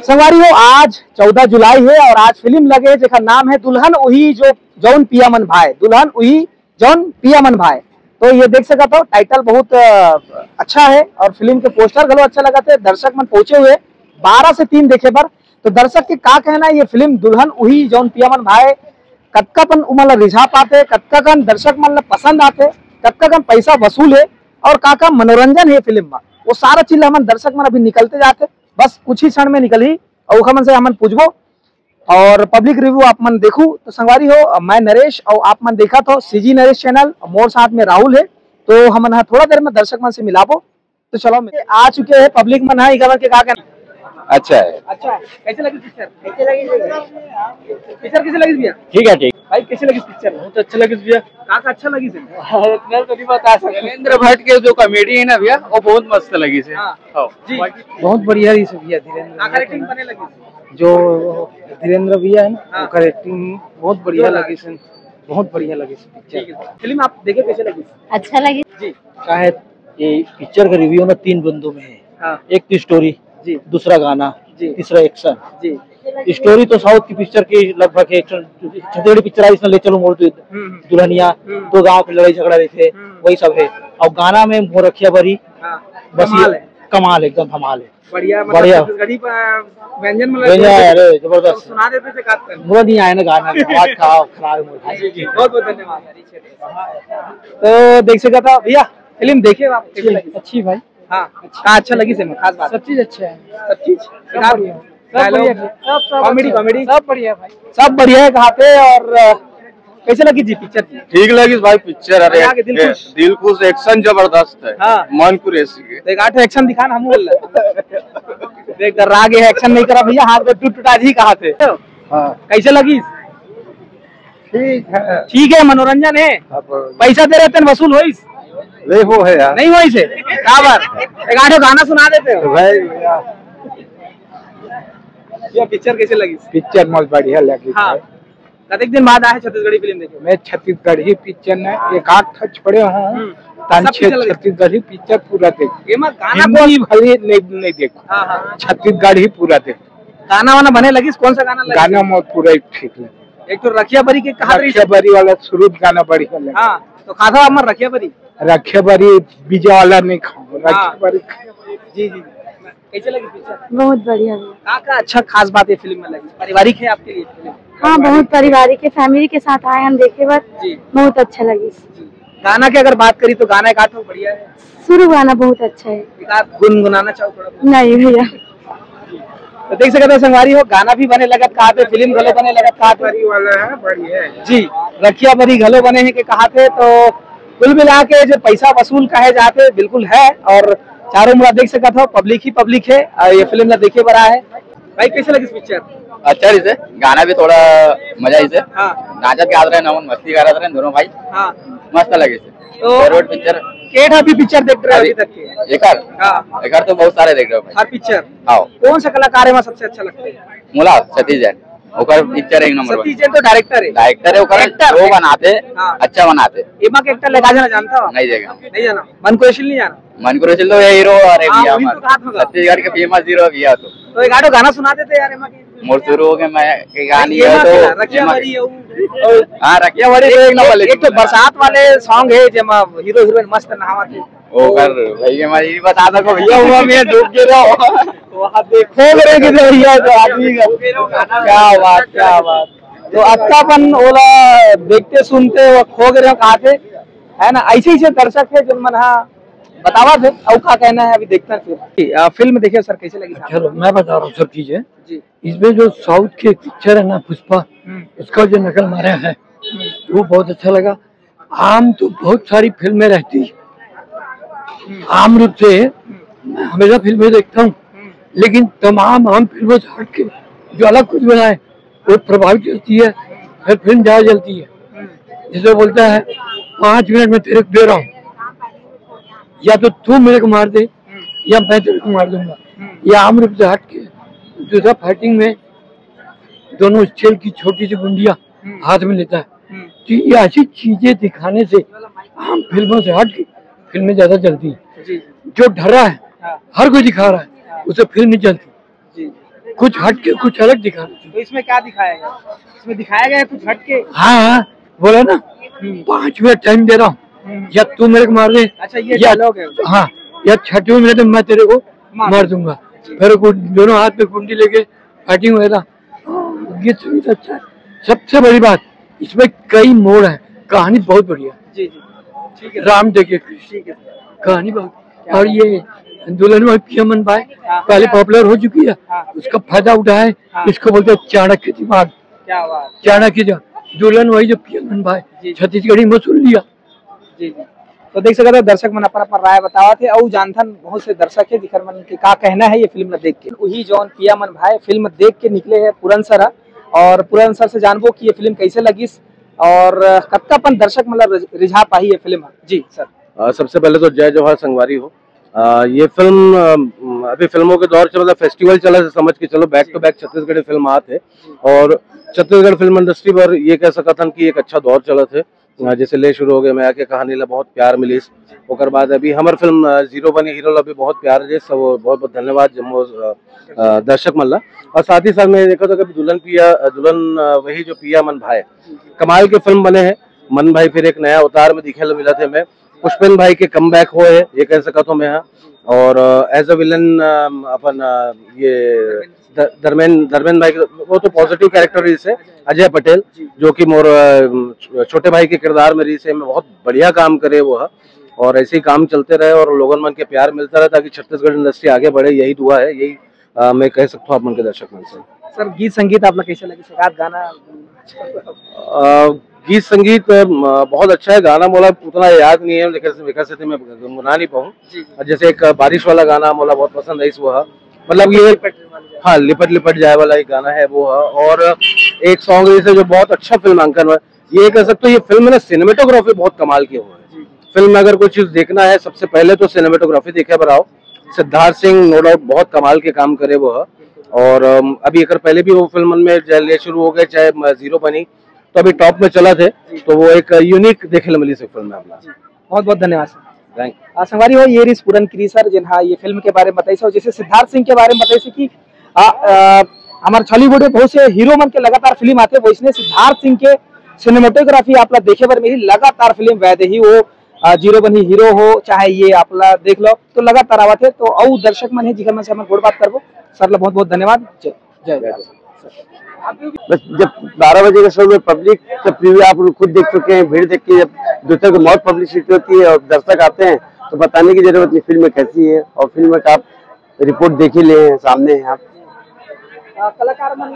संगवारी हो, आज 14 जुलाई है और आज फिल्म लगे जेका नाम है दुल्हन उही जो जौन पिया मन भाई, दुल्हन उही जौन पिया मन भाई। तो ये देख सका तो टाइटल बहुत अच्छा है और फिल्म के पोस्टर गलो अच्छा लगा थे। दर्शक मन पहुंचे हुए 12 से 3 देखे पर। तो दर्शक के का कहना है, ये फिल्म दुल्हन उही जौन पिया मन भाई कतका पन उमन रिझा पाते, कतका कन दर्शक मन पसंद आते, कतका कन पैसा वसूल है और का मनोरंजन है फिल्म में, वो सारा चीज हम दर्शक मन अभी निकलते जाते। बस कुछ ही क्षण में निकली और मन से हमन पूछबो और पब्लिक रिव्यू आप मन देखू। तो संगवारी हो, मैं नरेश और आप मन देखा तो सीजी नरेश चैनल, मोर साथ में राहुल है। तो हम थोड़ा देर में दर्शक मन से मिलाबो। तो चलो आ चुके हैं पब्लिक मन है के का कहना। अच्छा है, अच्छा है। कैसे लगी पिक्चर? कैसे लगी पिक्चर? कैसे लगी भैया? ठीक है, ठीक भाई कैसे लगी पिक्चर? बहुत अच्छा लगी भैया। का अच्छा लगी से? इतना तो नहीं बता सकते। धीरेन्द्र भट्ट के जो कॉमेडी है ना भैया, वो बहुत मस्त लगी से। जी बहुत बढ़िया रही से भैया। धीरेन्द्र एक्टिंग बने लगी जो धीरेन्द्र भैया है ना, उसका एक्टिंग बहुत बढ़िया लगी से, बहुत बढ़िया लगी से पिक्चर। फिल्म आप देखे, कैसे लगी? अच्छा लगी जी। क्या है, ये पिक्चर का रिव्यू ना 3 बंदों में है। एक तो स्टोरी जी, दूसरा गाना जी, तीसरा एक्शन। जी। स्टोरी तो साउथ की पिक्चर की लगभग एक्शन, छत्तीसगढ़ी पिक्चर आई इसमें ले चलो मोड़ दुल्हनिया, तो गांव के लड़ाई झगड़ा रहते वही सब है। और गाना में मोरखिया भरी, बस कमाल एकदम धमाल है। बढ़िया बढ़िया व्यंजन अरे जबरदस्त सुना देते थे मुझे नहीं आया ना गाना, आवाज खराब। बहुत बहुत धन्यवाद। तो देख सका था भैया, फिल्म देखे आप? अच्छी भाई। हाँ, अच्छा लगी से खास बात? सब चीज अच्छा है, सब चीज कॉमेडी कॉमेडी सब बढ़िया भाई, सब बढ़िया है। कहा पे और कैसे लगी जी पिक्चर? ठीक लगी भाई पिक्चर। अरे दिल खुश, एक्शन जबरदस्त है। हाँ। मन को रेसी के देख 8 एक्शन दिखा ना, हम बोल देख रागे है, एक्शन नहीं करा भैया, हाथ में टूटा जी कहा थे। कैसे लगी? ठीक है, ठीक है, मनोरंजन है। पैसा दे रहे थे वसूल होई ले हो है यार, नहीं हुई से बराबर। एक 8 गाना सुना देते हो भाई। ये पिक्चर कैसे लगी? पिक्चर बहुत बढ़िया लगी। हाँ। कतेक दिन बाद आए छत्तीसगढ़ी फिल्म देखे? मैं छत्तीसगढ़ी पिक्चर ने एक आध खच पड़े हैं, छत्तीसगढ़ी पिक्चर पूरा देख। गाना भले नहीं देखो, छत्तीसगढ़ी पूरा देखो। गाना वाना बने लगी? कौन सा गाना? गाना में पूरा ठीक लगे। एक तो रखिया बरी के कहा, रखिया बरी वाला शुरू गाना बढ़िया लगे। हाँ, तो खासा अमर रखिया बरी, रखिया बरी बीजा वाला नहीं खाओ, रखिया बरी। जी जी। कैसे लगी पिक्चर? बहुत बढ़िया। का अच्छा खास बात है फिल्म में लगी? पारिवारिक है आपके लिए फिल्म? हाँ, बहुत पारिवारिक है, फैमिली के साथ आए हम देखे बार। बहुत अच्छा लगी। गाना की अगर बात करी तो गाना एक आठ बढ़िया है। शुरू गाना बहुत अच्छा है। गुनगुनाना चाहो थोड़ा? नहीं भैया। तो देख सकते संगवारी हो, गाना भी बने लगत कहा थे, फिल्म गलो बने लगत कहा थे वाला है बढ़िया जी। रखिया बरी गलो बने हैं के कहा थे। तो कुल मिला के जो पैसा वसूल कहे जाते बिल्कुल है। और चारों मुड़ा देख सका था, पब्लिक ही पब्लिक है। ये फिल्म ना देखे बड़ा है। भाई कैसे लगी पिक्चर? अच्छा इसे गाना भी थोड़ा मजा इसे। हाँ। नाचत के रहे नमन मस्ती कर रहे दोनों भाई। हाँ, मस्त लगे तो पिक्चर। केट अभी पिक्चर देख रहे अभी तक के? एक तो बहुत सारे देख रहे हो भाई। हर पिक्चर? हाँ। कौन सा कलाकार है सबसे अच्छा लगता है? मुला सतीश जैन, ओकर पिक्चर एक नंबर। सतीश जैन तो डायरेक्टर है। डायरेक्टर है, ओकर वो बनाते अच्छा बनाते। एमा के एक्टर लगा जाना जानता हो? नहीं देगा, नहीं जाना। मन को नहीं जाना? मन को तो ये हीरो अरे भैया छत्तीसगढ़ के फेमस हीरो भैया। तो एक आधो गाना सुना देते यार एमा के। मोर शुरू हो गए मैं गानी है तो रखिया बरी है। हाँ, रखिया बरी एक नंबर। एक तो बरसात वाले सॉन्ग है जेमा हीरो हीरोइन मस्त नहावत है। ओकर भाई के मैं बता सको भैया, हुआ मैं डूब के रहो वहां देखो रे कि भैया तो आदमी का क्या बात, क्या बात। तो अच्छापन ओला देखते सुनते वो खो गए कहा थे, है ना? ऐसे ऐसे दर्शक है जो मन बतावा थे। और क्या कहना है अभी देखते हैं फिर फिल्म देखिए सर, कैसे लगी? चलो मैं बता रहा हूँ सब चीजें जी। इसमें जो साउथ के पिक्चर है ना पुष्पा, इसका जो नकल मारे हैं वो बहुत अच्छा लगा। आम तो बहुत सारी फिल्में रहती, आम रूप से मैं हमेशा फिल्में देखता हूँ, लेकिन तमाम आम फिल्मों से हट के जो अलग कुछ बनाए वो प्रभावित करती है, फिर फिल्म ज्यादा चलती है। जिसे बोलता है 5 मिनट में तेरे को दे रहा हूँ, या तो तू मेरे को मार दे या मैं तेरे को मार दूंगा। या आम रूप से हट के दूसरा फाइटिंग में दोनों स्टील की छोटी सी गुंडिया हाथ में लेता है। तो ये ऐसी चीजें दिखाने से आम फिल्मों से हट के फिल्में ज्यादा चलती है। जो डरा है हर कोई दिखा रहा है, उसे फिल्म नहीं चलती। कुछ हट के कुछ अलग दिखा। तो इसमें क्या दिखाया गया? इसमें दिखाया गया है कुछ हट के? हाँ, बोला ना 5 मिनट टाइम दे रहा हूँ, या तू मेरे को मार दे। अच्छा, ये डायलॉग है? हाँ, या 6वें मिनट में मैं तेरे को मार दूंगा। फिर दोनों हाथ में कुंडी लेके फाइटिंग हुआ था। गीत संगीत अच्छा है। सबसे बड़ी बात, इसमें कई मोड़ हैं, कहानी बहुत बढ़िया। जी जी, ठीक है। राम देखिए, ठीक है, कहानी बहुत। और ये दुल्हन भाई पियामन भाई पहले पॉपुलर हो चुकी है, उसका फायदा उठाए। इसको बोलते हैं चाणक्य दिमाग। क्या बात, चाणक्य दुल्हन वही जो पियामन भाई छत्तीसगढ़ी में सुन लिया। जी जी। तो देख सकते हैं दर्शक मन अपन राय बतावा थे और जानथन बहुत से दर्शक है जिकर मन के का कहना है ये फिल्म देख के। वही जौन पियामन भाई फिल्म देख के निकले है पुरनसर, और पुरनसर से जानबो कि ये फिल्म कैसे लगिस और कतकापन दर्शक मतलब रिझा पाही ये फिल्म। जी सर। सबसे पहले तो जय जोहार संगवारी हो। ये फिल्म अभी फिल्मों के दौर से मतलब फेस्टिवल चला से समझ के चलो, back to back Chhattisgarhi film आते और छत्तीसगढ़ फिल्म इंडस्ट्री पर ये कह सकता था कि एक अच्छा दौर चला थे। जैसे ले शुरू हो गए मैं आके कहानी ला बहुत प्यार मिली। ओकर बाद अभी हमार फिल्म जीरो बनी हीरो ला भी बहुत प्यार है, सब बहुत बहुत धन्यवाद जम्मू दर्शक मन ला। और साथ ही साथ मैं देखा था कि दुल्हन वही जो पियामन भाई कमाल के फिल्म बने हैं। मन भाई फिर एक नया अवतार में दिखे मिला थे मैं। पुष्पेन भाई के कम बैक हुए है ये कह सकता हूँ मैं यहाँ। और एज अ विलन अपन ये धर्मेंद्र भाई वो तो पॉजिटिव कैरेक्टर रही से अजय पटेल जो कि मोर छोटे भाई के किरदार में रही से में बहुत बढ़िया काम करे वो है। और ऐसे ही काम चलते रहे और लोगों मन के प्यार मिलता रहे ताकि छत्तीसगढ़ इंडस्ट्री आगे बढ़े, यही दुआ है, यही मैं कह सकता हूँ आप मन के दर्शक मन से। सर गीत संगीत आप लोग कैसे लगे? सगात गाना गीत संगीत बहुत अच्छा है। गाना मोला उतना याद नहीं है विकास मैं गुनगुना नहीं पाऊँ। जैसे एक बारिश वाला गाना मोला बहुत पसंद है इस वो, मतलब ये हाँ लिपट लिपट जाए वाला एक गाना है वो है। और एक सॉन्ग जैसे जो बहुत अच्छा फिल्मांकन है ये कह सकते हो। ये फिल्म में सिनेमेटोग्राफी बहुत कमाल की हुआ है। फिल्म में अगर कोई चीज देखना है सबसे पहले तो सिनेमेटोग्राफी देखे बनाओ। सिद्धार्थ सिंह नो डाउट बहुत कमाल के काम करे वो है। और अभी अगर पहले भी वो फिल्म में ले शुरू हो गए चाहे जीरो बनी तो अभी टॉप में चला थे, तो वो एक यूनिक देखे मिली से फिल्म में अपना। बहुत बहुत धन्यवाद सर। थैंक संगवारी हो ये रिस पूरन क्री सर जिन्हा ये फिल्म के बारे में बताई। जैसे सिद्धार्थ सिंह के बारे में बताई कि हमारे बॉलीवुड में बहुत से हीरो मन के लगातार फिल्म आते, वैसने सिद्धार्थ सिंह के सिनेमेटोग्राफी आप देखे पर मेरी लगातार फिल्म वैदे ही वो जीरो बनी हीरो हो चाहे ये आप देख लो तो लगातार आवा थे। तो और दर्शक मन है जिकर मन से हम गोड़ बात करबो सर ला बहुत बहुत धन्यवाद। जय जय। बस जब 12 बजे के शो में पब्लिक का प्रीव्यू आप लोग खुद देख चुके हैं, भीड़ देख के जब दूसरे को बहुत पब्लिसिटी होती है और दर्शक आते हैं तो बताने की जरूरत नहीं फिल्म कैसी है। और फिल्म का आप रिपोर्ट देख ही ले सामने हैं आप। कलाकार मन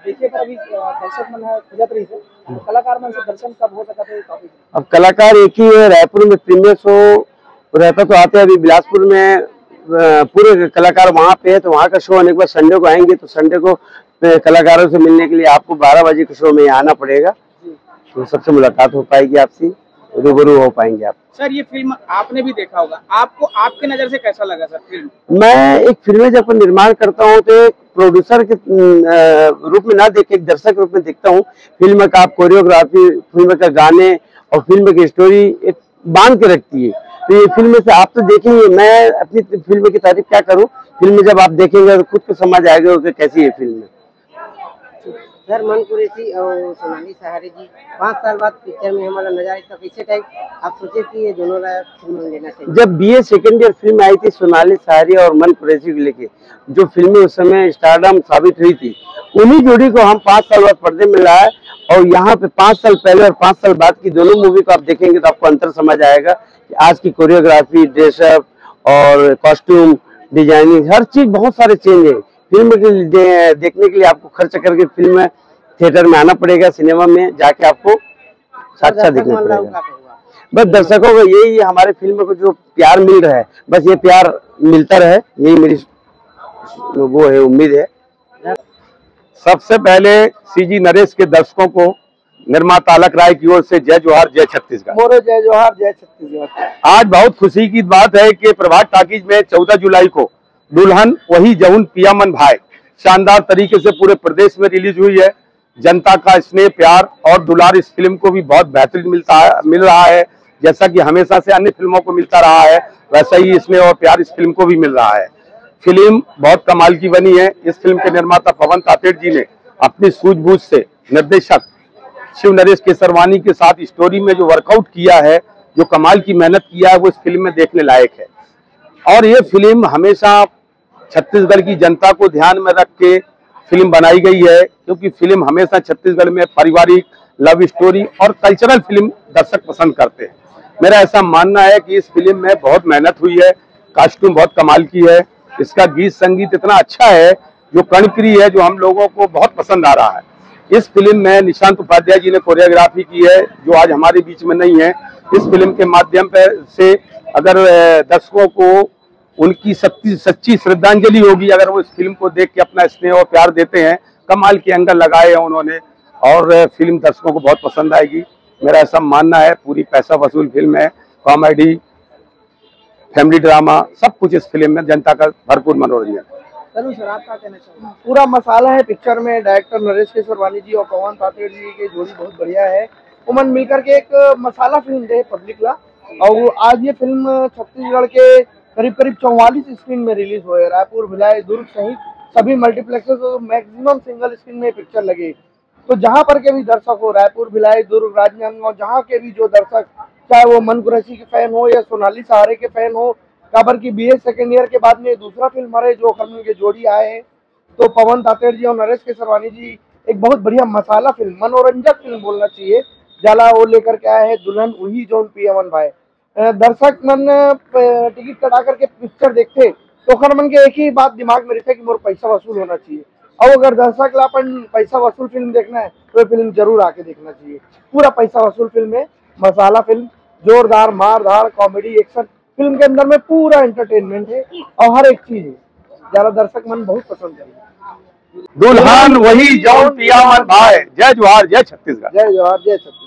देखे पर अभी दर्शक मन खुजत रही है, कलाकार मन से दर्शन कब हो सकता है? अब कलाकार एक ही है, रायपुर में प्रीमियर शो रहता तो आते हैं। अभी बिलासपुर में पूरे कलाकार वहाँ पे है, तो वहाँ का शो होने के बाद संडे को आएंगे तो संडे को कलाकारों से मिलने के लिए आपको 12 बजे के शो में आना पड़ेगा, तो सबसे मुलाकात हो पाएगी, आपसे रूबरू हो पाएंगे आप। सर ये फिल्म आपने भी देखा होगा, आपको आपके नजर से कैसा लगा सर फिल्म? मैं एक फिल्म जब निर्माण करता हूँ तो एक प्रोड्यूसर के रूप में ना देख के एक दर्शक रूप में देखता हूँ। फिल्म का आप कोरियोग्राफी, फिल्म का गाने और फिल्म की स्टोरी एक बांध के रखती है। तो ये फिल्म से आप तो देखेंगे, मैं अपनी फिल्म की तारीफ क्या करूँ, फिल्म जब आप देखेंगे तो खुद को समझ आएगा कि कैसी है फिल्म। सर मन कुरैशी और सोनाली सहारे जी 5 साल बाद पिक्चर में हमारा नजर तो कैसे टाइप आप सोचे कि ये दोनों फिल्म लेना चाहिए? जब BA सेकेंड ईयर फिल्म आई थी सोनाली सहारे और मन कुरैशी को लेके, जो फिल्में उस समय स्टारडम साबित हुई थी, उन्हीं जोड़ी को हम 5 साल बाद पर्दे में लाए। और यहाँ पे 5 साल पहले और 5 साल बाद की दोनों मूवी को आप देखेंगे तो आपको अंतर समझ आएगा कि आज की कोरियोग्राफी, ड्रेसअप और कॉस्ट्यूम डिजाइनिंग हर चीज बहुत सारे चेंज है। फिल्म के देखने के लिए आपको खर्च करके फिल्म थिएटर में आना पड़ेगा, सिनेमा में जाके आपको साक्षात देखना पड़ेगा। बस दर्शकों को यही हमारे फिल्म को जो प्यार मिल रहा है, बस ये प्यार मिलता रहे, यही मेरी वो है, उम्मीद है। सबसे पहले CG नरेश के दर्शकों को निर्माता अलक राय की ओर से जय जोहार, जय छत्तीसगढ़। मोरे जय जोहार, जय छत्तीसगढ़। आज बहुत खुशी की बात है कि प्रभात टाकीज में 14 जुलाई को दुल्हन वही जौन पियामन भाई शानदार तरीके से पूरे प्रदेश में रिलीज हुई है। जनता का स्नेह, प्यार और दुलार इस फिल्म को भी बहुत बेहतरीन मिल रहा है। जैसा कि हमेशा से अन्य फिल्मों को मिलता रहा है, वैसा ही स्नेह और प्यार इस फिल्म को भी मिल रहा है। फिल्म बहुत कमाल की बनी है। इस फिल्म के निर्माता पवन तातेड़ जी ने अपनी सूझबूझ से निर्देशक शिव नरेश केसरवानी के साथ स्टोरी में जो वर्कआउट किया है, जो कमाल की मेहनत किया है, वो इस फिल्म में देखने लायक है। और ये फिल्म हमेशा छत्तीसगढ़ की जनता को ध्यान में रख के फिल्म बनाई गई है, क्योंकि फिल्म हमेशा छत्तीसगढ़ में पारिवारिक, लव स्टोरी और कल्चरल फिल्म दर्शक पसंद करते हैं। मेरा ऐसा मानना है कि इस फिल्म में बहुत मेहनत हुई है, कॉस्ट्यूम बहुत कमाल की है, इसका गीत संगीत इतना अच्छा है जो कर्णप्रिय है, जो हम लोगों को बहुत पसंद आ रहा है। इस फिल्म में निशांत उपाध्याय जी ने कोरियोग्राफी की है, जो आज हमारे बीच में नहीं है। इस फिल्म के माध्यम से अगर दर्शकों को उनकी सच्ची श्रद्धांजलि होगी, अगर वो इस फिल्म को देख के अपना स्नेह और प्यार देते हैं। कमाल के एंगल लगाए हैं उन्होंने और फिल्म दर्शकों को बहुत पसंद आएगी, मेरा ऐसा मानना है। पूरी पैसा वसूल फिल्म है, कॉमेडी, फैमिली ड्रामा, सब कुछ इस फिल्म में जनता का भरपूर मनोरंजन है। सर आप क्या कहना चाहेंगे? पूरा मसाला है पिक्चर में, डायरेक्टर नरेश केसरवानी जी और पवन तातेड़ जी की जोड़ी बहुत बढ़िया है। उमन मिलकर के एक मसाला फिल्म दे पब्लिक ला। और आज ये फिल्म छत्तीसगढ़ के करीब 44 स्क्रीन में रिलीज हुए, रायपुर, भिलाई, दुर्ग सहित सभी मल्टीप्लेक्सेस और मैक्सिमम सिंगल स्क्रीन में पिक्चर लगे। तो जहाँ पर के भी दर्शक हो, रायपुर, भिलाई, दुर्ग, राजनांदगांव, जहाँ के भी जो दर्शक, चाहे वो मन कुरैशी के फैन हो या सोनाली सहारे के फैन हो, काबर की BA सेकेंड ईयर के बाद में दूसरा फिल्म हमारे जो खरमन के जोड़ी आए हैं, तो पवन तातेड़ जी और नरेश केसरवानी जी एक बहुत बढ़िया मसाला फिल्म, मनोरंजक फिल्म बोलना चाहिए, जाला वो लेकर के आए हैं दुल्हन वही जौन पियामन भाई। दर्शक मन टिकट कटा करके पिक्चर देखते तो खरमन के एक ही बात दिमाग में रहता है कि मोर पैसा वसूल होना चाहिए। और अगर दर्शक ला अपन पैसा वसूल फिल्म देखना है तो ये फिल्म जरूर आके देखना चाहिए। पूरा पैसा वसूल फिल्म है, मसाला फिल्म, जोरदार मारधाड़, कॉमेडी, एक्शन, फिल्म के अंदर में पूरा एंटरटेनमेंट है और हर एक चीज है, ज्यादा दर्शक मन बहुत पसंद करेंगे। दुल्हन वही जौन पियामन भाई। जय जोहार, जय छत्तीसगढ़। जय जोहार, जय छत्तीसगढ़।